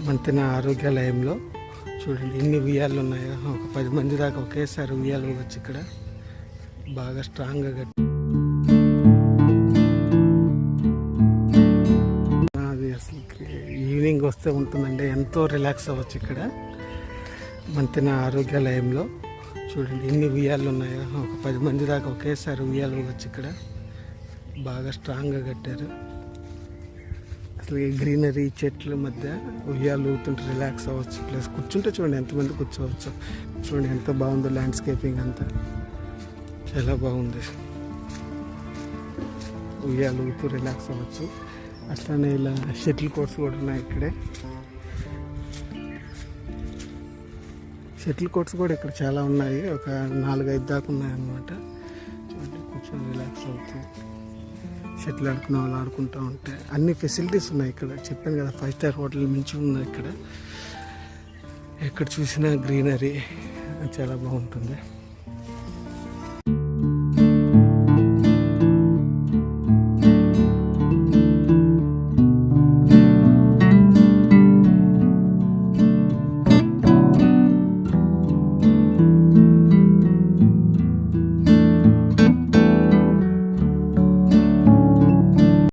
మంతెన ఆరోగ్యాలయంలో చూడండి ఎన్ని ఉయ్యాలు ఉన్నాయో. ఒక 10 మంది దాకా ఒకేసారి ఉయ్యాలు వచ్చి ఇక్కడ బాగా స్ట్రాంగ్గా కట్టి అది అసలు ఈవినింగ్ వస్తే ఉంటుందండి, ఎంతో రిలాక్స్ అవ్వచ్చు ఇక్కడ మంతెన ఆరోగ్యాలయంలో. చూడండి ఎన్ని ఉయ్యాలు ఉన్నాయో. ఒక 10 మంది దాకా ఒకేసారి ఉయ్యాలు వచ్చి ఇక్కడ బాగా స్ట్రాంగ్గా కట్టారు. అసలు ఈ గ్రీనరీ చెట్ల మధ్య ఉయ్యాలు ఊతుంటే రిలాక్స్ అవ్వచ్చు. ప్లస్ కూర్చుంటే చూడండి ఎంతమంది కూర్చోవచ్చు. చూడండి ఎంత బాగుందో ల్యాండ్స్కేపింగ్ అంతా, చాలా బాగుంది. ఉయ్యాలు ఊతూ రిలాక్స్ అవ్వచ్చు. అట్లానే ఇలా షటిల్ కోర్ట్స్ కూడా ఉన్నాయి ఇక్కడే. షటిల్ కోర్ట్స్ కూడా ఇక్కడ చాలా ఉన్నాయి, ఒక 4-5 దాకా ఉన్నాయన్నమాట. చూడండి కూర్చొని రిలాక్స్ అవుతూ షటిల్ ఆడుకునే వాళ్ళు ఆడుకుంటూ ఉంటే అన్ని ఫెసిలిటీస్ ఉన్నాయి ఇక్కడ. చెప్పాను కదా 5 స్టార్ హోటల్ మించి ఉన్నాయి ఇక్కడ. ఎక్కడ చూసినా గ్రీనరీ చాలా బాగుంటుంది.